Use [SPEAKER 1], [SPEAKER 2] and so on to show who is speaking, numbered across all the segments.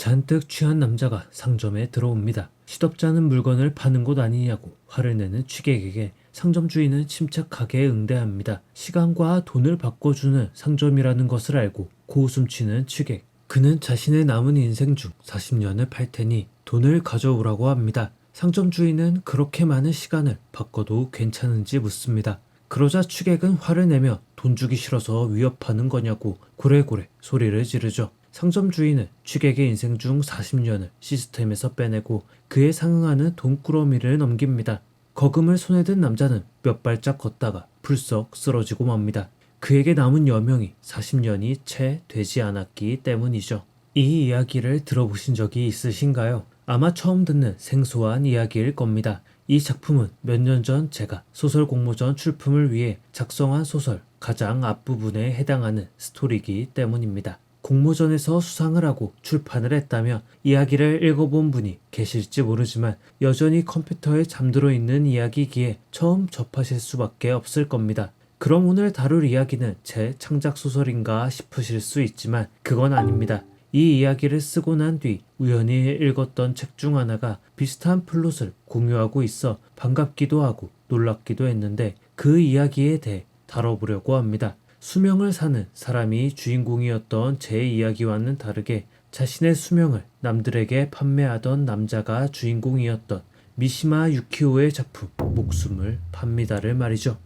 [SPEAKER 1] 잔뜩 취한 남자가 상점에 들어옵니다. 시덥잖은 물건을 파는 곳 아니냐고 화를 내는 취객에게 상점 주인은 침착하게 응대합니다. 시간과 돈을 바꿔주는 상점이라는 것을 알고 고웃음치는 취객. 그는 자신의 남은 인생 중 40년을 팔 테니 돈을 가져오라고 합니다. 상점 주인은 그렇게 많은 시간을 바꿔도 괜찮은지 묻습니다. 그러자 취객은 화를 내며 돈 주기 싫어서 위협하는 거냐고 고래고래 소리를 지르죠. 상점 주인은 취객의 인생 중 40년을 시스템에서 빼내고 그에 상응하는 돈꾸러미를 넘깁니다. 거금을 손에 든 남자는 몇 발짝 걷다가 불썩 쓰러지고 맙니다. 그에게 남은 여명이 40년이 채 되지 않았기 때문이죠. 이 이야기를 들어보신 적이 있으신가요? 아마 처음 듣는 생소한 이야기일 겁니다. 이 작품은 몇 년 전 제가 소설 공모전 출품을 위해 작성한 소설 가장 앞부분에 해당하는 스토리이기 때문입니다. 공모전에서 수상을 하고 출판을 했다면 이야기를 읽어본 분이 계실지 모르지만 여전히 컴퓨터에 잠들어 있는 이야기이기에 처음 접하실 수밖에 없을 겁니다. 그럼 오늘 다룰 이야기는 제 창작 소설인가 싶으실 수 있지만 그건 아닙니다. 이 이야기를 쓰고 난 뒤 우연히 읽었던 책 중 하나가 비슷한 플롯을 공유하고 있어 반갑기도 하고 놀랍기도 했는데 그 이야기에 대해 다뤄보려고 합니다. 수명을 사는 사람이 주인공이었던 제 이야기와는 다르게 자신의 수명을 남들에게 판매하던 남자가 주인공이었던 미시마 유키오의 작품 목숨을 팝니다를 말이죠.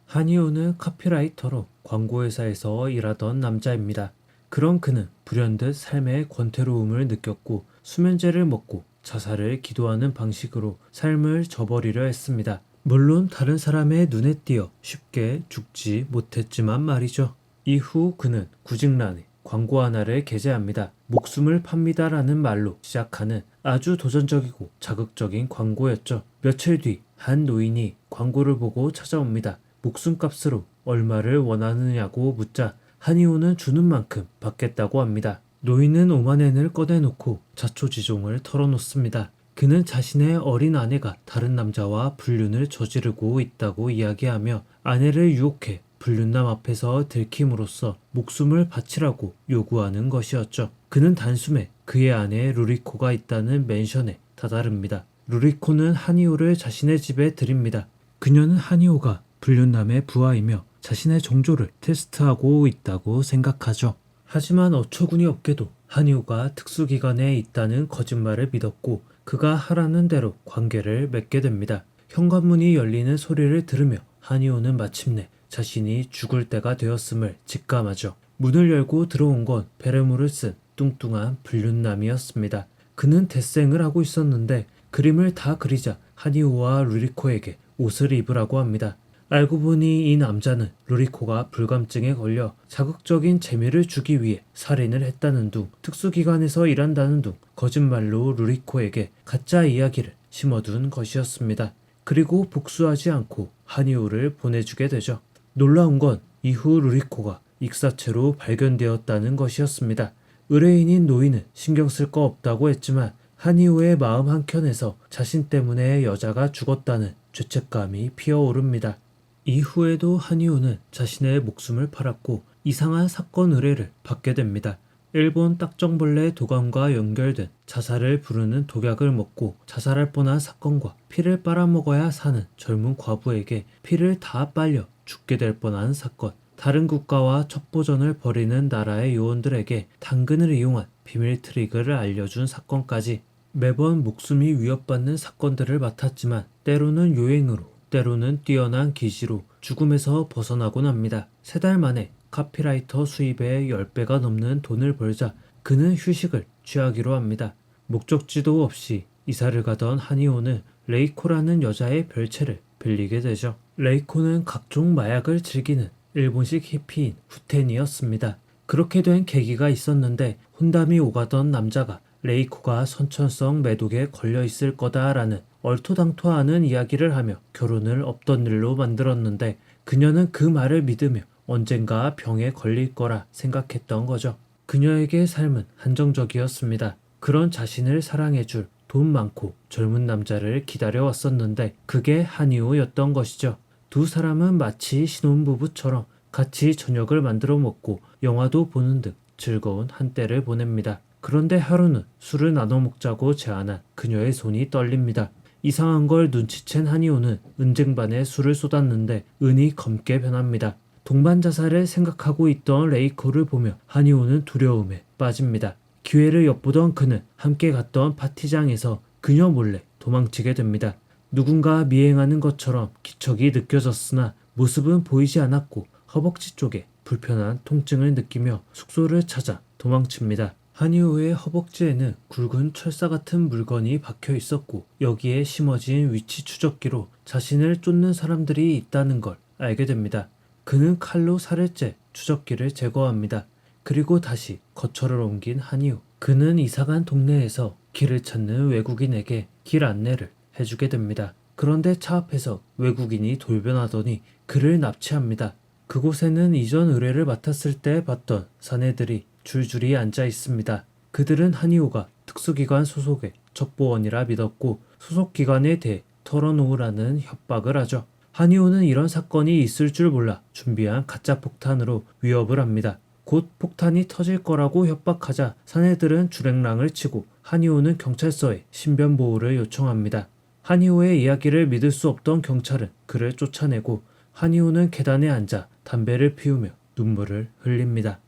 [SPEAKER 1] 하니오는 카피라이터로 광고회사에서 일하던 남자입니다. 그런 그는 불현듯 삶의 권태로움을 느꼈고 수면제를 먹고 자살을 기도하는 방식으로 삶을 저버리려 했습니다. 물론 다른 사람의 눈에 띄어 쉽게 죽지 못했지만 말이죠. 이후 그는 구직란에 광고 하나를 게재합니다. 목숨을 팝니다라는 말로 시작하는 아주 도전적이고 자극적인 광고였죠. 며칠 뒤 한 노인이 광고를 보고 찾아옵니다. 목숨값으로 얼마를 원하느냐고 묻자 하니오는 주는 만큼 받겠다고 합니다. 노인은 5만엔을 꺼내놓고 자초지종을 털어놓습니다. 그는 자신의 어린 아내가 다른 남자와 불륜을 저지르고 있다고 이야기하며 아내를 유혹해 불륜남 앞에서 들킴으로써 목숨을 바치라고 요구하는 것이었죠. 그는 단숨에 그의 아내 루리코가 있다는 맨션에 다다릅니다. 루리코는 하니오를 자신의 집에 들입니다. 그녀는 하니오가 불륜남의 부하이며 자신의 정조를 테스트하고 있다고 생각하죠. 하지만 어처구니 없게도 하니오가 특수기관에 있다는 거짓말을 믿었고 그가 하라는 대로 관계를 맺게 됩니다. 현관문이 열리는 소리를 들으며 하니오는 마침내 자신이 죽을 때가 되었음을 직감하죠. 문을 열고 들어온 건 베레모를 쓴 뚱뚱한 불륜남이었습니다. 그는 대생을 하고 있었는데 그림을 다 그리자 하니오와 루리코에게 옷을 입으라고 합니다. 알고 보니 이 남자는 루리코가 불감증에 걸려 자극적인 재미를 주기 위해 살인을 했다는 둥, 특수기관에서 일한다는 둥 거짓말로 루리코에게 가짜 이야기를 심어둔 것이었습니다. 그리고 복수하지 않고 하니오를 보내주게 되죠. 놀라운 건 이후 루리코가 익사체로 발견되었다는 것이었습니다. 의뢰인인 노인은 신경 쓸 거 없다고 했지만 하니오의 마음 한켠에서 자신 때문에 여자가 죽었다는 죄책감이 피어오릅니다. 이후에도 하니오는 자신의 목숨을 팔았고 이상한 사건 의뢰를 받게 됩니다. 일본 딱정벌레 도감과 연결된 자살을 부르는 독약을 먹고 자살할 뻔한 사건과 피를 빨아먹어야 사는 젊은 과부에게 피를 다 빨려 죽게 될 뻔한 사건, 다른 국가와 첩보전을 벌이는 나라의 요원들에게 당근을 이용한 비밀 트릭을 알려준 사건까지 매번 목숨이 위협받는 사건들을 맡았지만 때로는 요행으로 때로는 뛰어난 기시로 죽음에서 벗어나곤 합니다. 3달 만에 카피라이터 수입의 10배가 넘는 돈을 벌자 그는 휴식을 취하기로 합니다. 목적지도 없이 이사를 가던 하니오는 레이코라는 여자의 별채를 빌리게 되죠. 레이코는 각종 마약을 즐기는 일본식 히피인 후텐이었습니다. 그렇게 된 계기가 있었는데 혼담이 오가던 남자가 레이코가 선천성 매독에 걸려 있을 거다라는 얼토당토하는 이야기를 하며 결혼을 없던 일로 만들었는데 그녀는 그 말을 믿으며 언젠가 병에 걸릴 거라 생각했던 거죠. 그녀에게 삶은 한정적이었습니다. 그런 자신을 사랑해줄 돈 많고 젊은 남자를 기다려왔었는데 그게 하니오였던 것이죠. 두 사람은 마치 신혼부부처럼 같이 저녁을 만들어 먹고 영화도 보는 등 즐거운 한때를 보냅니다. 그런데 하루는 술을 나눠 먹자고 제안한 그녀의 손이 떨립니다. 이상한 걸 눈치챈 한이오는 은쟁반에 술을 쏟았는데 은이 검게 변합니다. 동반 자살을 생각하고 있던 레이코를 보며 한이오는 두려움에 빠집니다. 기회를 엿보던 그는 함께 갔던 파티장에서 그녀 몰래 도망치게 됩니다. 누군가 미행하는 것처럼 기척이 느껴졌으나 모습은 보이지 않았고 허벅지 쪽에 불편한 통증을 느끼며 숙소를 찾아 도망칩니다. 한이오의 허벅지에는 굵은 철사 같은 물건이 박혀 있었고 여기에 심어진 위치 추적기로 자신을 쫓는 사람들이 있다는 걸 알게 됩니다. 그는 칼로 살을 째 추적기를 제거합니다. 그리고 다시 거처를 옮긴 한이오. 그는 이사간 동네에서 길을 찾는 외국인에게 길 안내를 해주게 됩니다. 그런데 차 앞에서 외국인이 돌변하더니 그를 납치합니다. 그곳에는 이전 의뢰를 맡았을 때 봤던 사내들이 줄줄이 앉아 있습니다. 그들은 한이오가 특수기관 소속의 첩보원이라 믿었고 소속기관에 대해 털어놓으라는 협박을 하죠. 한이오는 이런 사건이 있을 줄 몰라 준비한 가짜 폭탄으로 위협을 합니다. 곧 폭탄이 터질 거라고 협박하자 사내들은 주랭랑을 치고 한이오는 경찰서에 신변보호를 요청합니다. 한이오의 이야기를 믿을 수 없던 경찰은 그를 쫓아내고 한이오는 계단에 앉아 담배를 피우며 눈물을 흘립니다.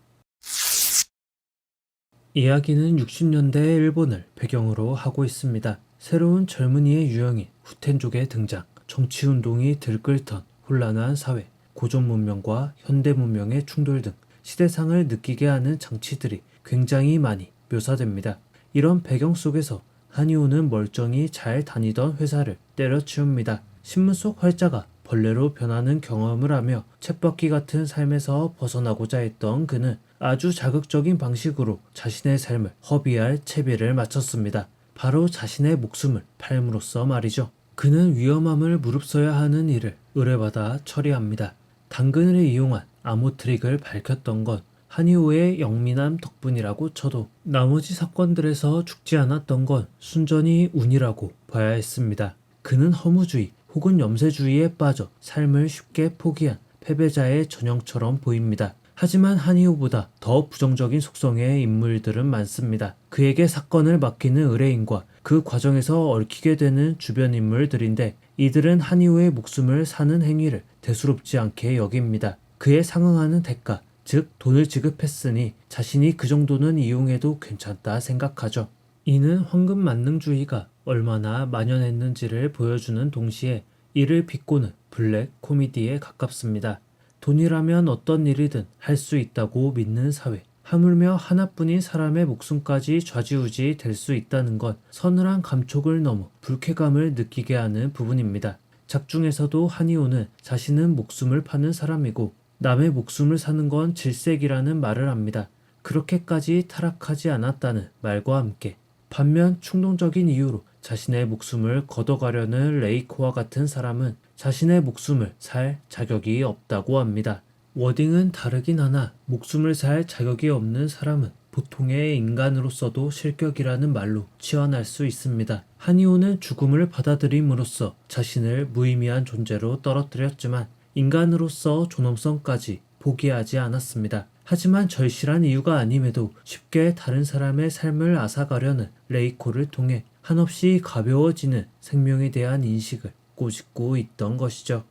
[SPEAKER 1] 이야기는 60년대의 일본을 배경으로 하고 있습니다. 새로운 젊은이의 유형인 후텐족의 등장, 정치운동이 들끓던 혼란한 사회, 고전 문명과 현대 문명의 충돌 등 시대상을 느끼게 하는 장치들이 굉장히 많이 묘사됩니다. 이런 배경 속에서 한이오는 멀쩡히 잘 다니던 회사를 때려치웁니다. 신문 속 활자가 벌레로 변하는 경험을 하며 쳇바퀴 같은 삶에서 벗어나고자 했던 그는 아주 자극적인 방식으로 자신의 삶을 허비할 채비를 마쳤습니다. 바로 자신의 목숨을 팔므로써 말이죠. 그는 위험함을 무릅써야 하는 일을 의뢰받아 처리합니다. 당근을 이용한 암호 트릭을 밝혔던 건 한이오의 영민함 덕분이라고 쳐도 나머지 사건들에서 죽지 않았던 건 순전히 운이라고 봐야 했습니다. 그는 허무주의 혹은 염세주의에 빠져 삶을 쉽게 포기한 패배자의 전형처럼 보입니다. 하지만 한이오보다 더 부정적인 속성의 인물들은 많습니다. 그에게 사건을 맡기는 의뢰인과 그 과정에서 얽히게 되는 주변 인물들인데 이들은 한이오의 목숨을 사는 행위를 대수롭지 않게 여깁니다. 그에 상응하는 대가, 즉 돈을 지급했으니 자신이 그 정도는 이용해도 괜찮다 생각하죠. 이는 황금 만능주의가 얼마나 만연했는지를 보여주는 동시에 이를 비꼬는 블랙 코미디에 가깝습니다. 돈이라면 어떤 일이든 할 수 있다고 믿는 사회, 하물며 하나뿐인 사람의 목숨까지 좌지우지 될 수 있다는 건 서늘한 감촉을 넘어 불쾌감을 느끼게 하는 부분입니다. 작중에서도 한이오는 자신은 목숨을 파는 사람이고 남의 목숨을 사는 건 질색이라는 말을 합니다. 그렇게까지 타락하지 않았다는 말과 함께 반면 충동적인 이유로 자신의 목숨을 걷어가려는 레이코와 같은 사람은 자신의 목숨을 살 자격이 없다고 합니다. 워딩은 다르긴 하나 목숨을 살 자격이 없는 사람은 보통의 인간으로서도 실격이라는 말로 치환할 수 있습니다. 한이오는 죽음을 받아들임으로써 자신을 무의미한 존재로 떨어뜨렸지만 인간으로서 존엄성까지 포기하지 않았습니다. 하지만 절실한 이유가 아님에도 쉽게 다른 사람의 삶을 앗아가려는 레이코를 통해 한없이 가벼워지는 생명에 대한 인식을 꼬집고 있던 것이죠.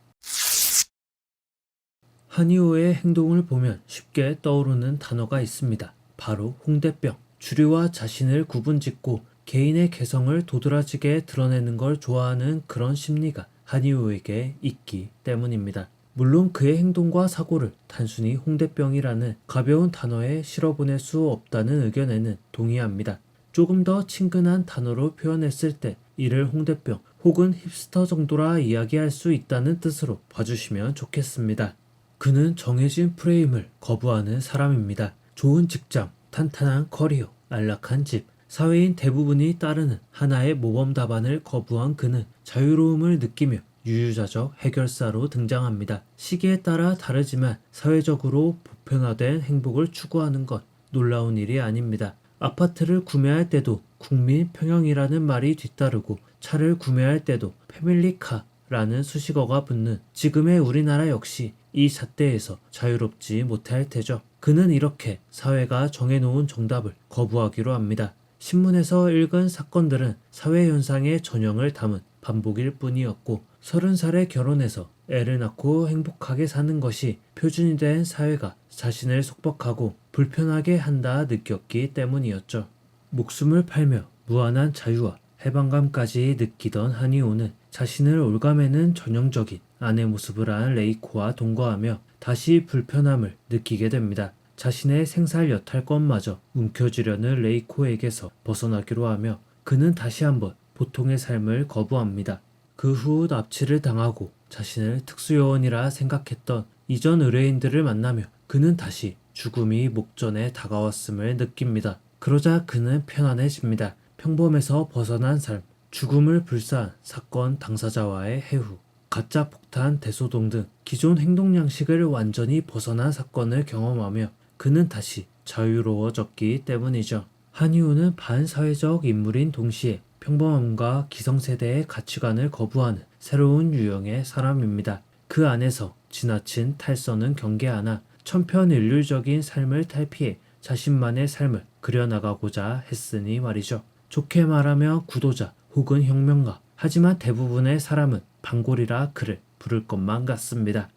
[SPEAKER 1] 한이오의 행동을 보면 쉽게 떠오르는 단어가 있습니다. 바로 홍대병. 주류와 자신을 구분짓고 개인의 개성을 도드라지게 드러내는 걸 좋아하는 그런 심리가 한이오에게 있기 때문입니다. 물론 그의 행동과 사고를 단순히 홍대병이라는 가벼운 단어에 실어보낼 수 없다는 의견에는 동의합니다. 조금 더 친근한 단어로 표현했을 때 이를 홍대병 혹은 힙스터 정도라 이야기할 수 있다는 뜻으로 봐주시면 좋겠습니다. 그는 정해진 프레임을 거부하는 사람입니다. 좋은 직장, 탄탄한 커리어, 안락한 집, 사회인 대부분이 따르는 하나의 모범 답안을 거부한 그는 자유로움을 느끼며 유유자적 해결사로 등장합니다. 시기에 따라 다르지만 사회적으로 보편화된 행복을 추구하는 것 놀라운 일이 아닙니다. 아파트를 구매할 때도 국민 평형이라는 말이 뒤따르고 차를 구매할 때도 패밀리카라는 수식어가 붙는 지금의 우리나라 역시 이 잣대에서 자유롭지 못할 테죠. 그는 이렇게 사회가 정해놓은 정답을 거부하기로 합니다. 신문에서 읽은 사건들은 사회 현상의 전형을 담은 반복일 뿐이었고 30살에 결혼해서 애를 낳고 행복하게 사는 것이 표준이 된 사회가 자신을 속박하고 불편하게 한다 느꼈기 때문이었죠. 목숨을 팔며 무한한 자유와 해방감까지 느끼던 한이오는 자신을 올가매는 전형적인 아내 모습을 한 레이코와 동거하며 다시 불편함을 느끼게 됩니다. 자신의 생살 여탈권마저 움켜쥐려는 레이코에게서 벗어나기로 하며 그는 다시 한번 보통의 삶을 거부합니다. 그 후 납치를 당하고 자신을 특수요원이라 생각했던 이전 의뢰인들을 만나며 그는 다시 죽음이 목전에 다가왔음을 느낍니다. 그러자 그는 편안해집니다. 평범에서 벗어난 삶, 죽음을 불사한 사건 당사자와의 해후, 가짜 폭탄 대소동 등 기존 행동 양식을 완전히 벗어난 사건을 경험하며 그는 다시 자유로워졌기 때문이죠. 한이오는 반사회적 인물인 동시에 평범함과 기성세대의 가치관을 거부하는 새로운 유형의 사람입니다. 그 안에서 지나친 탈선은 경계하나 천편일률적인 삶을 탈피해 자신만의 삶을 그려나가고자 했으니 말이죠. 좋게 말하며 구도자 혹은 혁명가, 하지만 대부분의 사람은 방골이라 그를 부를 것만 같습니다.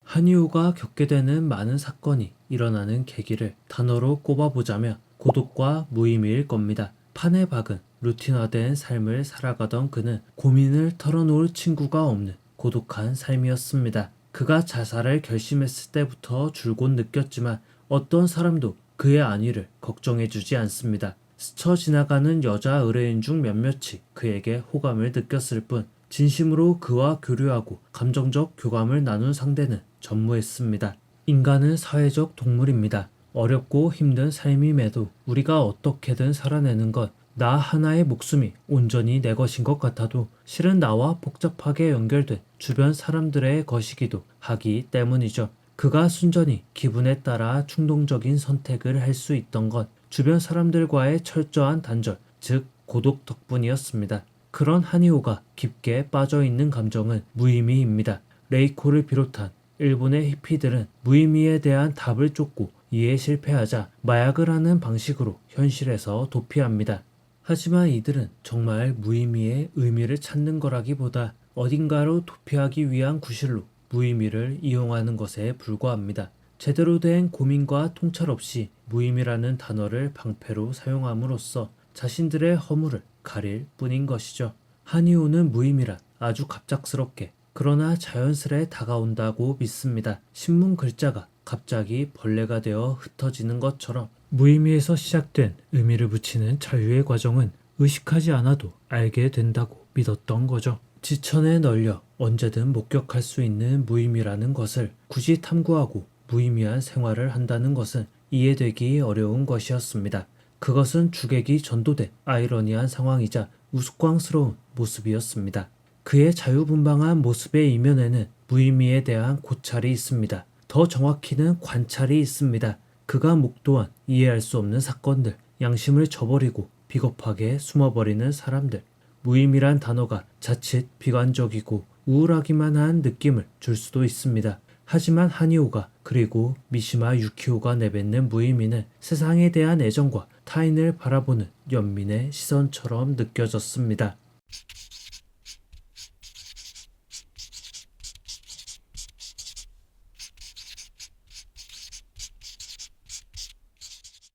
[SPEAKER 1] 한이오가 겪게 되는 많은 사건이 일어나는 계기를 단어로 꼽아보자면 고독과 무의미일 겁니다. 판에 박은 루틴화된 삶을 살아가던 그는 고민을 털어놓을 친구가 없는 고독한 삶이었습니다. 그가 자살을 결심했을 때부터 줄곧 느꼈지만 어떤 사람도 그의 안위를 걱정해주지 않습니다. 스쳐 지나가는 여자 의뢰인 중 몇몇이 그에게 호감을 느꼈을 뿐 진심으로 그와 교류하고 감정적 교감을 나눈 상대는 전무했습니다. 인간은 사회적 동물입니다. 어렵고 힘든 삶임에도 우리가 어떻게든 살아내는 것, 나 하나의 목숨이 온전히 내 것인 것 같아도 실은 나와 복잡하게 연결된 주변 사람들의 것이기도 하기 때문이죠. 그가 순전히 기분에 따라 충동적인 선택을 할 수 있던 건 주변 사람들과의 철저한 단절, 즉 고독 덕분이었습니다. 그런 한이오가 깊게 빠져있는 감정은 무의미입니다. 레이코를 비롯한 일본의 히피들은 무의미에 대한 답을 쫓고 이에 실패하자 마약을 하는 방식으로 현실에서 도피합니다. 하지만 이들은 정말 무의미의 의미를 찾는 거라기보다 어딘가로 도피하기 위한 구실로 무의미를 이용하는 것에 불과합니다. 제대로 된 고민과 통찰 없이 무의미라는 단어를 방패로 사용함으로써 자신들의 허물을 가릴 뿐인 것이죠. 한이오는 무의미란 아주 갑작스럽게 그러나 자연스레 다가온다고 믿습니다. 신문 글자가 갑자기 벌레가 되어 흩어지는 것처럼 무의미에서 시작된 의미를 붙이는 자유의 과정은 의식하지 않아도 알게 된다고 믿었던 거죠. 지천에 널려 언제든 목격할 수 있는 무의미라는 것을 굳이 탐구하고 무의미한 생활을 한다는 것은 이해되기 어려운 것이었습니다. 그것은 주객이 전도된 아이러니한 상황이자 우스꽝스러운 모습이었습니다. 그의 자유분방한 모습의 이면에는 무의미에 대한 고찰이 있습니다. 더 정확히는 관찰이 있습니다. 그가 목도한 이해할 수 없는 사건들, 양심을 저버리고 비겁하게 숨어버리는 사람들, 무의미란 단어가 자칫 비관적이고 우울하기만 한 느낌을 줄 수도 있습니다. 하지만 한이오가 그리고 미시마 유키오가 내뱉는 무의미는 세상에 대한 애정과 타인을 바라보는 연민의 시선처럼 느껴졌습니다.